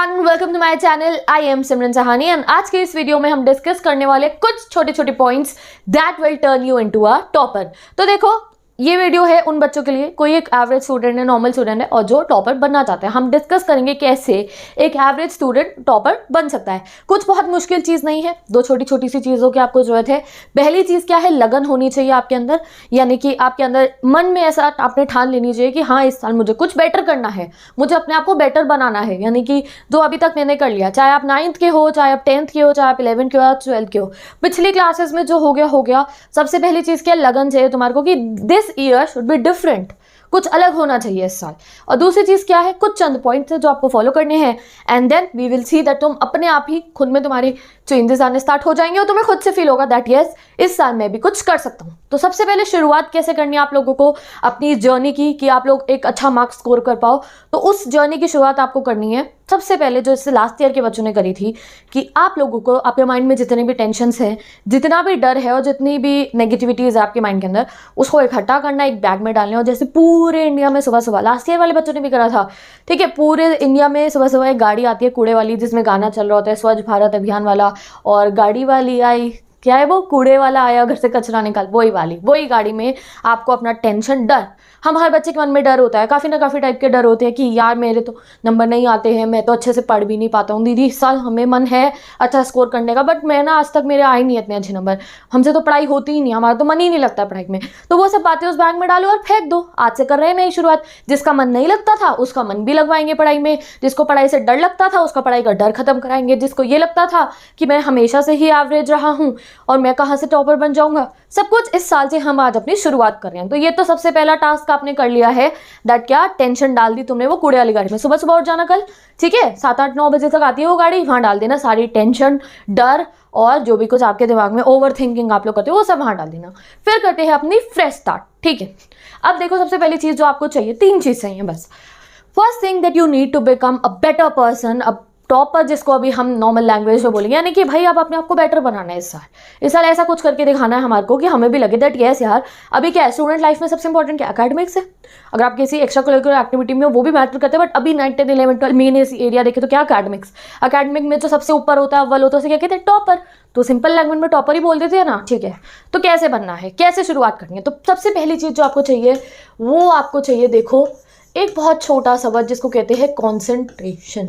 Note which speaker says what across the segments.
Speaker 1: Everyone, welcome to my channel. I am Simran Sahani and आज के इस वीडियो में हम डिस्कस करने वाले कुछ छोटे छोटे points that will turn you into a topper. तो देखो, ये वीडियो है उन बच्चों के लिए, कोई एक एवरेज स्टूडेंट है, नॉर्मल स्टूडेंट है और जो टॉपर बनना चाहते हैं। हम डिस्कस करेंगे कैसे एक एवरेज स्टूडेंट टॉपर बन सकता है। कुछ बहुत मुश्किल चीज़ नहीं है, दो छोटी छोटी सी चीज़ों की आपको जरूरत है। पहली चीज़ क्या है, लगन होनी चाहिए आपके अंदर, यानी कि आपके अंदर मन में ऐसा आपने ठान लेनी चाहिए कि हाँ, इस साल मुझे कुछ बेटर करना है, मुझे अपने आप को बेटर बनाना है। यानी कि जो अभी तक मैंने कर लिया, चाहे आप 9th के हो, चाहे आप 10th के हो, चाहे आप 11th के हो, 12th के हो, पिछली क्लासेस में जो हो गया हो गया। सबसे पहली चीज़ क्या, लगन चाहिए तुम्हारे को कि this year should be different, कुछ अलग होना चाहिए इस साल। और दूसरी चीज क्या है, कुछ चंद पॉइंट्स है जो आपको फॉलो करने हैं and then we will see that तुम अपने आप ही खुद में तुम्हारी चेंजेस आने स्टार्ट हो जाएंगे और तुम्हें खुद से फील होगा दैट यस, इस साल मैं भी कुछ कर सकता हूँ। तो सबसे पहले शुरुआत कैसे करनी है आप लोगों को अपनी जर्नी की, कि आप लोग एक अच्छा मार्क्स स्कोर कर पाओ। तो उस जर्नी की शुरुआत आपको करनी है सबसे पहले, जो इससे लास्ट ईयर के बच्चों ने करी थी, कि आप लोगों को आपके माइंड में जितने भी टेंशन्स हैं, जितना भी डर है और जितनी भी नेगेटिविटीज है आपके माइंड के अंदर, उसको इकट्ठा करना, एक बैग में डालना। और जैसे पूरे इंडिया में सुबह सुबह, लास्ट ईयर वाले बच्चों ने भी करा था, ठीक है, पूरे इंडिया में सुबह सुबह एक गाड़ी आती है कूड़े वाली, जिसमें गाना चल रहा होता है स्वच्छ भारत अभियान वाला, और गाड़ी वाली आई, क्या है वो, कूड़े वाला आया घर से कचरा निकाल, वही गाड़ी में आपको अपना टेंशन, डर, हम हर बच्चे के मन में डर होता है, काफ़ी ना काफ़ी टाइप के डर होते हैं कि यार मेरे तो नंबर नहीं आते हैं, मैं तो अच्छे से पढ़ भी नहीं पाता हूँ, दीदी इस साल हमें मन है अच्छा स्कोर करने का, बट मैं ना आज तक मेरे आए नहीं इतने अच्छे नंबर, हमसे तो पढ़ाई होती ही नहीं, हमारा तो मन ही नहीं लगता पढ़ाई में। तो वो सब बातें उस बैग में डालो और फेंक दो। आज से कर रहे हैं नई शुरुआत। जिसका मन नहीं लगता था उसका मन भी लगवाएंगे पढ़ाई में, जिसको पढ़ाई से डर लगता था उसका पढ़ाई का डर खत्म कराएंगे, जिसको ये लगता था कि मैं हमेशा से ही एवरेज रहा हूँ और मैं कहाँ से टॉपर बन जाऊँगा, सब कुछ इस साल से हम आज अपनी शुरुआत कर रहे हैं। तो ये तो सबसे पहला टास्क आपने कर लिया है, दैट क्या, टेंशन डाल दी तुमने वो कूड़े वाली गाड़ी में। सुबह सुबह उठ जाना कल, ठीक है, 7-8-9 बजे तक आती है वो गाड़ी, वहां डाल देना सारी टेंशन, डर और जो भी कुछ आपके दिमाग में ओवर थिंकिंग आप लोग करते हो वो सब वहां डाल देना। फिर करते हैं अपनी फ्रेश स्टार्ट, ठीक है। अब देखो, सबसे पहली चीज जो आपको चाहिए, 3 चीज चाहिए बस। First thing that you need to become a better person, a topper, जिसको अभी हम नॉर्मल लैंग्वेज में बोलेंगे, यानी कि भाई आप अपने आप को बेटर बनाना है इस साल ऐसा कुछ करके दिखाना है हमारे को कि हमें भी लगे दैट यस यार, अभी क्या है, स्टूडेंट लाइफ में सबसे इंपॉर्टेंट क्या, एकेडमिक्स है। अगर आप किसी एक्स्ट्रा करिकुलर एक्टिविटी में हो वो भी मैटर करते हैं, बट अभी 9th 10th 11th 12th main area देखे तो क्या, एकेडमिक में जो सबसे ऊपर होता है, अव्वल होता है, उसे क्या कहते हैं, टॉपर। तो सिंपल लैंग्वेज में टॉपर ही बोल देते हैं ना, ठीक है। तो कैसे बनना है, कैसे शुरुआत करनी है, तो सबसे पहली चीज जो आपको चाहिए वो आपको चाहिए, देखो, एक बहुत छोटा सा वर्ड जिसको कहते हैं कॉन्सेंट्रेशन।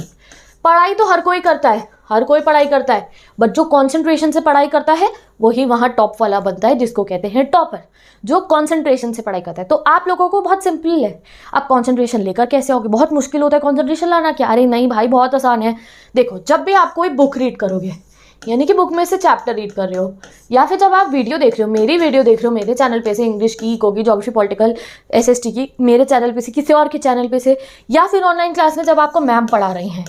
Speaker 1: पढ़ाई तो हर कोई करता है, हर कोई पढ़ाई करता है, बट जो कंसंट्रेशन से पढ़ाई करता है वही वहाँ टॉप वाला बनता है, जिसको कहते हैं टॉपर, जो कंसंट्रेशन से पढ़ाई करता है। तो आप लोगों को बहुत सिंपल है, आप कंसंट्रेशन लेकर कैसे आओगे, बहुत मुश्किल होता है कंसंट्रेशन लाना क्या, अरे नहीं भाई बहुत आसान है। देखो, जब भी आप कोई बुक रीड करोगे, यानी कि बुक में से चैप्टर रीड कर रहे हो, या फिर जब आप वीडियो देख रहे हो, मेरी वीडियो देख रहे हो मेरे चैनल पे से, इंग्लिश की, इकोगी, ज्योग्राफी, पॉलिटिकल, एसएसटी की मेरे चैनल पे से, किसी और के चैनल पे से, या फिर ऑनलाइन क्लास में जब आपको मैम पढ़ा रही हैं,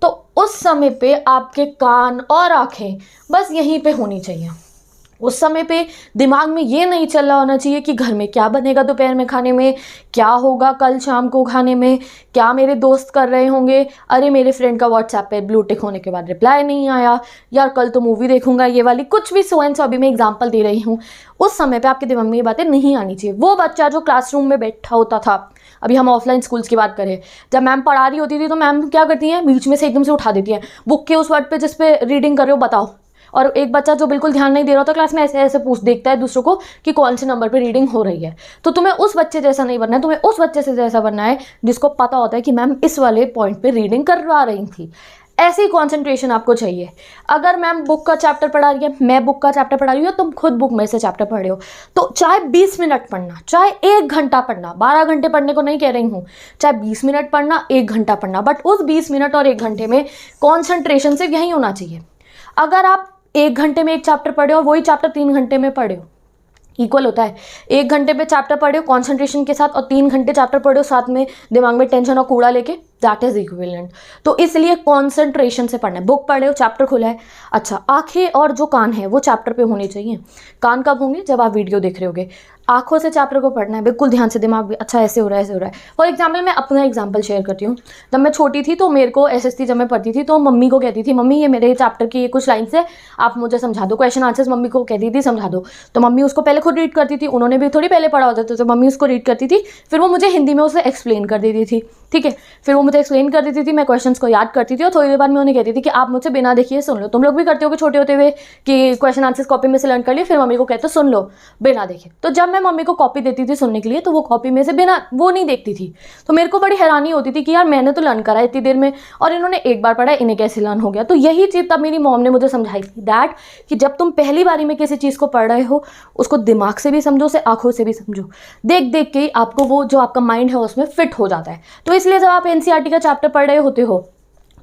Speaker 1: तो उस समय पे आपके कान और आंखें बस यहीं पे होनी चाहिए। उस समय पे दिमाग में ये नहीं चल रहा होना चाहिए कि घर में क्या बनेगा दोपहर में खाने में, क्या होगा कल शाम को खाने में, क्या मेरे दोस्त कर रहे होंगे, अरे मेरे फ्रेंड का व्हाट्सएप पे ब्लू टिक होने के बाद रिप्लाई नहीं आया, यार कल तो मूवी देखूंगा, ये वाली कुछ भी सो एंड सो, अभी मैं एग्जाम्पल दे रही हूँ। उस समय पे आपके दिमाग में ये बातें नहीं आनी चाहिए। वो बच्चा जो क्लासरूम में बैठा होता था, अभी हम ऑफलाइन स्कूल्स की बात करें, जब मैम पढ़ा रही होती थी तो मैम क्या करती हैं, बीच में से एकदम से उठा देती हैं बुक के उस वर्ड पे जिस पे रीडिंग कर रहे हो बताओ, और एक बच्चा जो बिल्कुल ध्यान नहीं दे रहा होता क्लास में ऐसे ऐसे देखता है दूसरों को कि कौन से नंबर पे रीडिंग हो रही है। तो तुम्हें उस बच्चे जैसा नहीं बनना है, तुम्हें उस बच्चे से जैसा बनना है जिसको पता होता है कि मैम इस वाले पॉइंट पे रीडिंग करवा रही थी। ऐसी कंसंट्रेशन आपको चाहिए। अगर मैम बुक का चैप्टर पढ़ा रही है, मैं बुक का चैप्टर पढ़ा रही हूँ, तुम खुद बुक में से चैप्टर पढ़ रहे हो, तो चाहे 20 मिनट पढ़ना, चाहे 1 घंटा पढ़ना, 12 घंटे पढ़ने को नहीं कह रही हूँ, चाहे 20 मिनट पढ़ना, 1 घंटा पढ़ना, बट उस 20 मिनट और 1 घंटे में कॉन्सेंट्रेशन सिर्फ यही होना चाहिए। अगर आप 1 घंटे में एक चैप्टर पढ़े हो, वही चैप्टर 3 घंटे में पढ़े हो, इक्वल होता है। 1 घंटे पे चैप्टर पढ़े हो कॉन्सेंट्रेशन के साथ और 3 घंटे चैप्टर पढ़े हो साथ में दिमाग में टेंशन और कूड़ा लेके, दैट इज इक्विवेलेंट। तो इसलिए कॉन्सेंट्रेशन से पढ़ना है। बुक पढ़े हो, चैप्टर खुला है, अच्छा, आंखें और जो कान है वो चैप्टर पे होने चाहिए। कान कब होंगे, जब आप वीडियो देख रहे होगे। आंखों से चैप्टर को पढ़ना है, बिल्कुल ध्यान से, दिमाग भी अच्छा ऐसे हो रहा है ऐसे हो रहा है। फॉर एग्जाम्पल मैं अपना एग्जाम्पल शेयर करती हूँ। जब मैं छोटी थी तो मेरे को SST जब मैं पढ़ती थी तो मम्मी को कहती थी, मम्मी ये मेरे चैप्टर की ये कुछ लाइन्स है, आप मुझे समझा दो, क्वेश्चन आंसर्स मम्मी को कहती थी समझा दो। तो मम्मी उसको पहले खुद रीड करती थी, उन्होंने भी थोड़ी पहले पढ़ा होता था, तो मम्मी उसको रीड करती थी, फिर वो मुझे हिंदी में उसे एक्सप्लेन कर देती थी, ठीक है। फिर वो मुझे एक्सप्लेन कर देती थी, मैं क्वेश्चंस को याद करती थी और थोड़ी देर बाद मैं उन्हें कहती थी कि आप मुझसे बिना देखिए सुन लो। तुम लोग भी करते हो कि छोटे होते हुए कि क्वेश्चन आंसर्स कॉपी में से लर्न कर लिए, फिर मम्मी को कहते सुन लो बिना देखे। तो जब मैं मम्मी को कॉपी देती थी सुनने के लिए तो वो कॉपी में से बिना वो नहीं देखती थी, तो मेरे को बड़ी हैरानी होती थी कि यार मैंने तो लर्न करा इतनी देर में और इन्होंने एक बार पढ़ा, इन्हें कैसे लर्न हो गया। तो यही चीज़ तब मेरी मॉम ने मुझे समझाई थी, दैट कि जब तुम पहली बारी में किसी चीज़ को पढ़ रहे हो उसको दिमाग से भी समझो, उसे आंखों से भी समझो, देख देख के आपको वो जो आपका माइंड है उसमें फिट हो जाता है। तो इसलिए जब आप NCERT का चैप्टर पढ़ रहे होते हो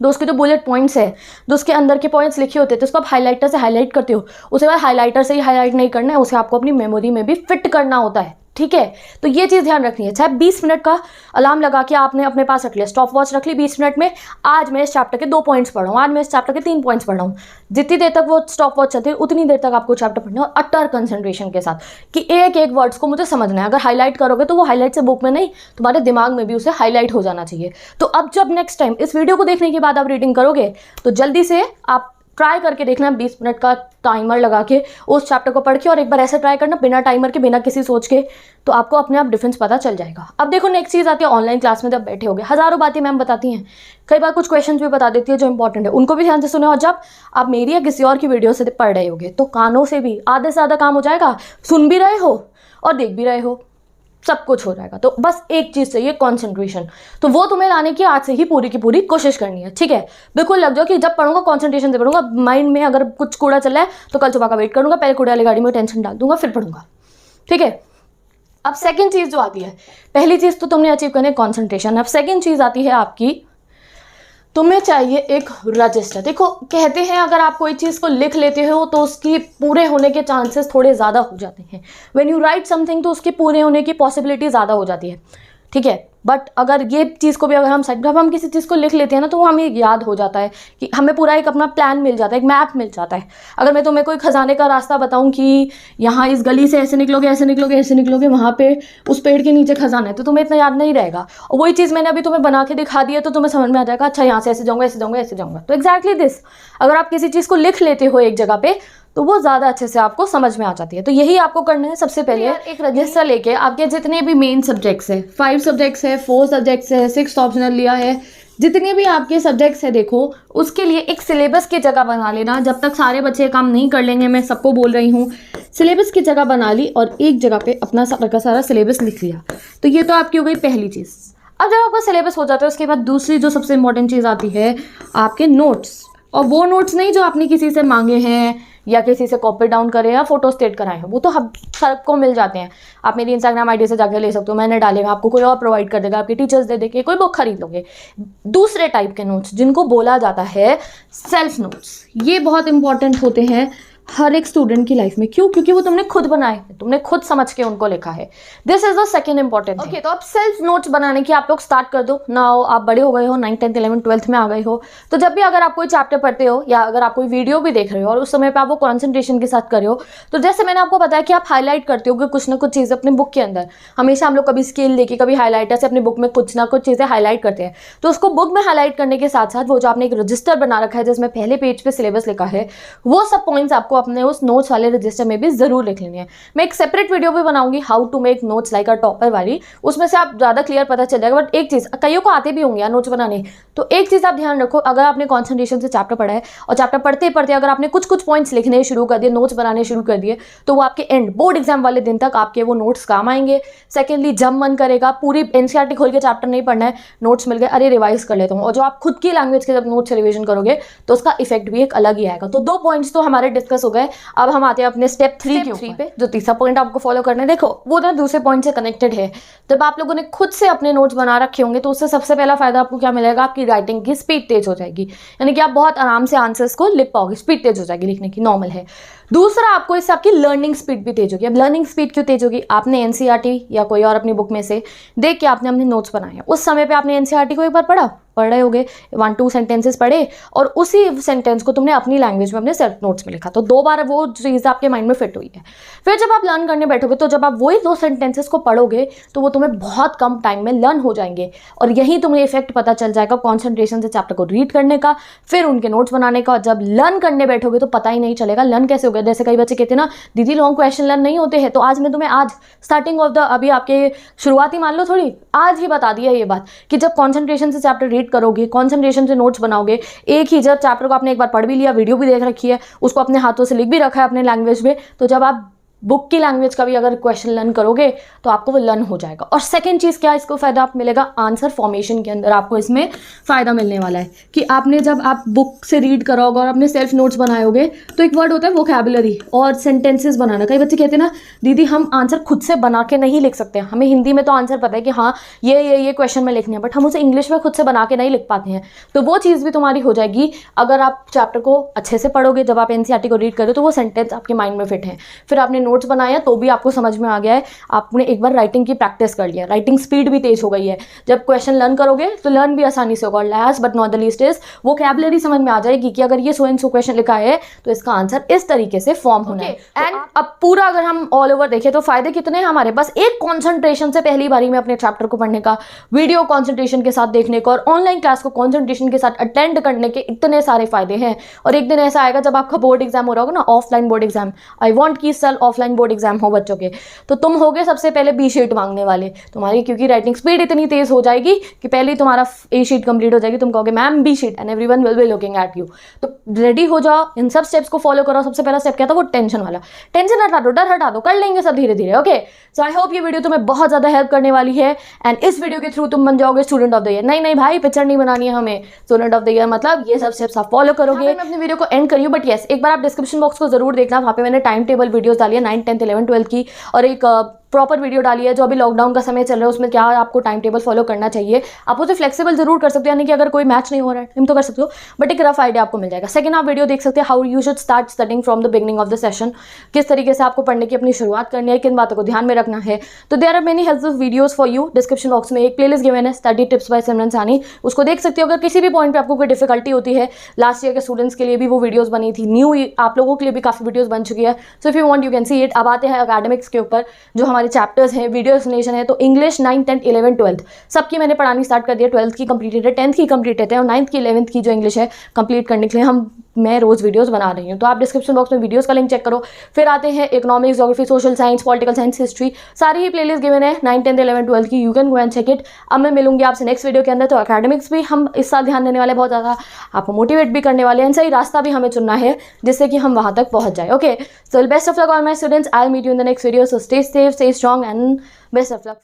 Speaker 1: तो उसके जो बुलेट पॉइंट्स है, जो उसके अंदर के पॉइंट्स लिखे होते हैं, तो उसको आप हाइलाइटर से हाईलाइट करते हो, उसके बाद हाइलाइटर से ही हाईलाइट नहीं करना है, उसे आपको अपनी मेमोरी में भी फिट करना होता है, ठीक है। तो ये चीज़ ध्यान रखनी है। चाहे 20 मिनट का अलार्म लगा के आपने अपने पास रख लिया, स्टॉप वॉच रख ली, 20 मिनट में आज मैं इस चैप्टर के 2 पॉइंट्स पढ़ रहा हूँ, आज मैं इस चैप्टर के 3 पॉइंट्स पढ़ रहा हूँ। जितनी देर तक वो स्टॉप वॉच चलती है उतनी देर तक आपको चैप्टर पढ़ना है और अटर कंसंट्रेशन के साथ कि एक एक वर्ड्स को मुझे समझना है। अगर हाईलाइट करोगे तो वो हाईलाइट से बुक में नहीं, तुम्हारे दिमाग में भी उसे हाईलाइट हो जाना चाहिए। तो अब जब नेक्स्ट टाइम इस वीडियो को देखने के बाद आप रीडिंग करोगे तो जल्दी से आप ट्राई करके देखना 20 मिनट का टाइमर लगा के उस चैप्टर को पढ़ के, और एक बार ऐसे ट्राई करना बिना टाइमर के, बिना किसी सोच के, तो आपको अपने आप डिफरेंस पता चल जाएगा। अब देखो नेक्स्ट चीज़ आती है ऑनलाइन क्लास में जब बैठे होगे, हज़ारों बातें मैम बताती हैं, कई बार कुछ क्वेश्चन भी बता देती है जो इंपॉर्टेंट है, उनको भी ध्यान से सुने। और जब आप मेरी या किसी और की वीडियो से पढ़ रहे होगे तो कानों से भी आधे से ज़्यादा काम हो जाएगा, सुन भी रहे हो और देख भी रहे हो, सब कुछ हो जाएगा। तो बस एक चीज़ चाहिए, कंसंट्रेशन। तो वो तुम्हें लाने की आज से ही पूरी की पूरी कोशिश करनी है, ठीक है। बिल्कुल लग जाओ कि जब पढ़ूंगा कंसंट्रेशन से पढ़ूंगा, माइंड में अगर कुछ कूड़ा चल रहा है तो कल सुबह का वेट करूंगा, पहले कूड़े वाली गाड़ी में टेंशन डाल दूंगा फिर पढ़ूंगा, ठीक है। अब सेकेंड चीज़ जो आती है, पहली चीज़ तो तुमने अचीव करनी है कंसंट्रेशन। अब सेकेंड चीज़ आती है आपकी, तुम्हें चाहिए एक रजिस्टर। देखो कहते हैं अगर आप कोई चीज़ को लिख लेते हो तो उसकी पूरे होने के चांसेस थोड़े ज़्यादा हो जाते हैं। व्हेन यू राइट समथिंग तो उसके पूरे होने की पॉसिबिलिटी ज़्यादा हो जाती है, ठीक है। बट अगर ये चीज़ को भी अगर हम जब हम किसी चीज़ को लिख लेते हैं ना तो वो हमें याद हो जाता है कि हमें पूरा एक अपना प्लान मिल जाता है, एक मैप मिल जाता है। अगर मैं तुम्हें कोई खजाने का रास्ता बताऊं कि यहाँ इस गली से ऐसे निकलोगे ऐसे निकलोगे ऐसे निकलोगे, वहाँ पे उस पेड़ के नीचे खजाना है, तो तुम्हें इतना याद नहीं रहेगा। और वही चीज़ मैंने अभी तुम्हें बना के दिखा दी है तो तुम्हें समझ में आ जाएगा, अच्छा यहाँ से ऐसे जाऊँगा ऐसे जाऊँगा ऐसे जाऊँगा। तो एक्जैक्टली दिस, अगर आप किसी चीज़ को लिख लेते हो एक जगह पे तो वो ज़्यादा अच्छे से आपको समझ में आ जाती है। तो यही आपको करना है। सबसे पहले एक रजिस्टर लेके आपके जितने भी मेन सब्जेक्ट्स है, 5 सब्जेक्ट्स है, 4 सब्जेक्ट्स है, 6 ऑप्शनल लिया है, जितने भी आपके सब्जेक्ट्स है देखो उसके लिए एक सिलेबस की जगह बना लेना। जब तक सारे बच्चे काम नहीं कर लेंगे, मैं सबको बोल रही हूँ, सिलेबस की जगह बना ली और एक जगह पे अपना सारा का सारा सिलेबस लिख लिया। तो ये तो आपकी हो गई पहली चीज़। अब जब आपका सिलेबस हो जाता है उसके बाद दूसरी जो सबसे इंपॉर्टेंट चीज़ आती है आपके नोट्स। और वो नोट्स नहीं जो आपने किसी से मांगे हैं या किसी से कॉपी डाउन करे या फोटो स्टेट कराए हो, वो तो हम सबको मिल जाते हैं। आप मेरी इंस्टाग्राम आईडी से जाकर ले सकते हो, मैंने डालेगा, आपको कोई और प्रोवाइड कर देगा, आपके टीचर्स दे देंगे, कोई बुक खरीद लोगे। दूसरे टाइप के नोट्स जिनको बोला जाता है सेल्फ नोट्स, ये बहुत इंपॉर्टेंट होते हैं हर एक स्टूडेंट की लाइफ में। क्यों? क्योंकि वो तुमने खुद बनाए हैं, तुमने खुद समझ के उनको लिखा है। This is the second important. Okay, तो अब सेल्फ नोट्स बनाने की आप लोग स्टार्ट कर दो ना। आप बड़े हो गए हो, 9th 10th 11th 12th में आ गए हो, तो जब भी अगर आप कोई चैप्टर पढ़ते हो या अगर आप कोई वीडियो भी देख रहे हो और उस समय पे आप वो कॉन्सेंट्रेशन के साथ कर रहे हो, तो जैसे मैंने आपको बताया कि आप हाईलाइट करते हो कि कुछ ना कुछ चीज़ अपने बुक के अंदर, हमेशा हम लोग कभी स्केल लेके कभी हाईलाइटर से अपनी बुक में कुछ ना कुछ चीज़ें हाईलाइट करते हैं। तो उसको बुक में हाईलाइट करने के साथ साथ वो जो आपने एक रजिस्टर बना रखा है जिसमें पहले पेज पे सिलेबस लिखा है, वो सब पॉइंट्स आपको अपने उस नोट्स वाले रजिस्टर में भी जरूर लिख लेनी है। मैं एक सेपरेट वीडियो भी बनाऊंगी how to make notes like a topper वाली, उसमें से आप ज़्यादा क्लियर पता चल जाएगा। बट एक चीज़, कईयों को आते भी होंगे यार नोट्स बनाने, तो एक चीज़ आप ध्यान रखो, अगर आपने कॉन्सेंट्रेशन से चैप्टर पढ़ा है और चैप्टर पढ़ते पढ़ते अगर आपने कुछ कुछ पॉइंट्स लिखने शुरू कर दिए, नोट्स बनाने शुरू कर दिए, तो वो आपके एंड बोर्ड एग्जाम वाले दिन तक आपके वो नोट्स काम आएंगे। सेकेंडली जब मन करेगा पूरी NCERT खोल के चैप्टर नहीं पढ़ना है, नोट्स मिल गए, अरे रिवाइज कर लेता हूँ, और जो आप खुद की लैंग्वेज के जब नोट्स रिविजन करोगे तो उसका इफेक्ट भी एक अलग ही आएगा। तो 2 पॉइंट्स तो हमारे डिस्कस हो गए। अब हम आते हैं अपने स्टेप 3 पे, जो तीसरा पॉइंट आपको फॉलो करना है। देखो वो ना दूसरे पॉइंट से कनेक्टेड है। जब आप लोगों ने खुद से अपने नोट्स बना रखे होंगे तो उससे सबसे पहला फायदा आपको क्या मिलेगा, आपकी राइटिंग की स्पीड तेज हो जाएगी, यानी कि आप बहुत आराम से आंसर्स को लिख पाओगे, स्पीड तेज हो जाएगी लिखने की, नॉर्मल है। दूसरा, आपको इससे आपकी लर्निंग स्पीड भी तेज होगी। अब लर्निंग स्पीड क्यों तेज होगी? आपने एनसीईआरटी या कोई और अपनी बुक में से देख के आपने अपने नोट्स बनाए हैं, उस समय पे आपने एनसीईआरटी को एक बार पढ़ रहे होगे, 1-2 सेंटेंसेस पढ़े और उसी सेंटेंस को तुमने अपनी लैंग्वेज में अपने सेल्फ नोट्स में लिखा, तो 2 बार वो चीज़ आपके माइंड में फिट हुई है। फिर जब आप लर्न करने बैठोगे तो जब आप वही 2 सेंटेंसेस को पढ़ोगे तो वो तुम्हें बहुत कम टाइम में लर्न हो जाएंगे और यही तुम्हें इफेक्ट पता चल जाएगा कॉन्सेंट्रेशन से चैप्टर को रीड करने का, फिर उनके नोट्स बनाने का। जब लर्न करने बैठोगे तो पता ही नहीं चलेगा लर्न कैसे हो गया। जैसे कई बच्चे कहते हैं ना, दीदी लॉन्ग क्वेश्चन लर्न नहीं होते हैं, तो आज मैं तुम्हें आज स्टार्टिंग ऑफ द अभी आपके शुरुआती मान लो थोड़ी आज ही बता दिया ये बात कि जब कॉन्सेंट्रेशन से चैप्टर रीड करोगे, कॉन्सेंट्रेशन से नोट्स बनाओगे, एक ही जब चैप्टर को आपने एक बार पढ़ भी लिया, वीडियो भी देख रखी है, उसको अपने हाथों से लिख भी रखा है अपने लैंग्वेज में, तो जब आप बुक की लैंग्वेज का भी अगर क्वेश्चन लर्न करोगे तो आपको वो लर्न हो जाएगा। और सेकंड चीज़ क्या इसको फ़ायदा आप मिलेगा, आंसर फॉर्मेशन के अंदर आपको इसमें फ़ायदा मिलने वाला है कि आपने जब आप बुक से रीड करोगे और अपने सेल्फ नोट्स बनाओगे तो एक वर्ड होता है वोकैबुलरी और सेंटेंसेस बनाना। कई बच्चे कहते हैं ना, दीदी हम आंसर खुद से बना के नहीं लिख सकते, हमें हिंदी में तो आंसर पता है कि हाँ ये क्वेश्चन में लिखने हैं, बट हम उसे इंग्लिश में खुद से बना के नहीं लिख पाते हैं। तो वो चीज़ भी तुम्हारी हो जाएगी अगर आप चैप्टर को अच्छे से पढ़ोगे। जब आप एनसीईआरटी को रीड करो तो वो सेंटेंस आपके माइंड में फिट है, फिर आपने नोट्स बनाया तो भी आपको समझ में आ गया है, आपने एक बार राइटिंग की प्रैक्टिस कर लिया, राइटिंग स्पीड भी तेज हो गई है। जब क्वेश्चन लर्न करोगे तो लर्न भी आसानी से होगा। Last but not the least is vocabulary समझ में आ जाएगी कि अगर ये सो एंड सो क्वेश्चन लिखा है तो इसका आंसर इस तरीके से फॉर्म होना है। एंड अब पूरा अगर हम ऑल ओवर देखें तो फायदे कितने हैं हमारे पास, एक कॉन्सेंट्रेशन से पहली बारी में अपने चैप्टर को पढ़ने का, वीडियो कॉन्सेंट्रेशन के साथ देखने का और ऑनलाइन क्लास को कॉन्सेंट्रेशन के साथ अटेंड करने के इतने सारे फायदे हैं। और एक दिन ऐसा आएगा जब आपका बोर्ड एग्जाम हो रहा होगा ना, offline board exam, I want कि इस साल ऑफलाइन बोर्ड एग्जाम हो बच्चों के, तो तुम होगे सबसे पहले बी शीट मांगने वाले तुम्हारी, क्योंकि राइटिंग स्पीड इतनी तेज हो जाएगी कि पहले ही तुम्हारा ए शीट कंप्लीट हो जाएगी, तुम कहोगे ma'am B sheet and everyone will be looking at you. तो रेडी हो जाओ, इन सब स्टेप्स को फॉलो करो। सबसे पहला स्टेप क्या था, वो टेंशन वाला, टेंशन हटा दो, डर हटा दो, कर लेंगे सब धीरे धीरे। ओके, सो आई होप ये वीडियो तुम्हें बहुत ज्यादा हेल्प करने वाली है एंड इस वीडियो के थ्रू तुम बन जाओगे स्टूडेंट ऑफ द ईयर। नहीं भाई, पिक्चर नहीं बनानी है हमें, स्टूडेंट ऑफ द ईयर मतलब ये सब स्टेप्स आप फॉलो करोगे। मैं अपनी वीडियो को एंड करी हूँ, बट यस एक बार आप डिस्क्रिप्शन बॉक्स को जरूर देखना, वहाँ पे मैंने टाइम टेबल वीडियोस डाली है 9th 10th 11th 12th की, और एक प्रॉपर वीडियो डाली है जो अभी लॉकडाउन का समय चल रहा है उसमें क्या आपको टाइम टेबल फॉलो करना चाहिए। आप उसे फ्लेक्सिबल जरूर कर सकते हो, यानी कि अगर कोई मैच नहीं हो रहा है तुम तो कर सकते हो, बट एक रफ आइडिया आपको मिल जाएगा। सेकंड, आप वीडियो देख सकते हैं how you should start studying from the beginning of the session, किस तरीके से आपको पढ़ने की अपनी शुरुआत करनी है, किन बातों को ध्यान में रखना है। तो there are many helpful videos for you. Description box में एक प्लेलिस्ट गिवन है, study tips by Simran Sahni, उसको देख सकते हो। अगर किसी भी पॉइंट पे आपको कोई डिफिकल्टी होती है, लास्ट ईयर के स्टूडेंट्स के लिए भी वो वीडियोस बनी थी, न्यू आप लोगों के लिए भी काफी वीडियोस बन चुकी है, so if you want you can see it. अब आते हैं एकेडमिक्स के ऊपर, जो हमारे चैप्टर्स हैं, वीडियो एक्सप्लेनेशन है। तो English 9th 10th 11th 12th सबकी मैंने पढ़ानी स्टार्ट कर दिया, 12th की कंप्लीटेड है, 10th की कंप्लीटेड है और 9th की 11th की जो इंग्लिश है कंप्लीट करने के लिए मैं रोज वीडियोस बना रही हूँ। तो आप डिस्क्रिप्शन बॉक्स में वीडियोस का लिंक चेक करो। फिर आते हैं economics, geography, social science, political science, history, सारी ही प्लेलिस्ट गिवन है 9th 10th 11th 12th की, you can go and check it. अब मैं मिलूंगी आपसे नेक्स्ट वीडियो के अंदर। तो एकेडमिक्स भी हम इस साल ध्यान देने वाले, बहुत ज़्यादा आपको मोटिवेट भी करने वाले हैं, सही रास्ता भी हमें चुनना है जिससे कि हम वहाँ तक पहुँच जाए। Okay, so best of luck all my students, I will meet you in the next video, so stay safe, stay strong and best of luck.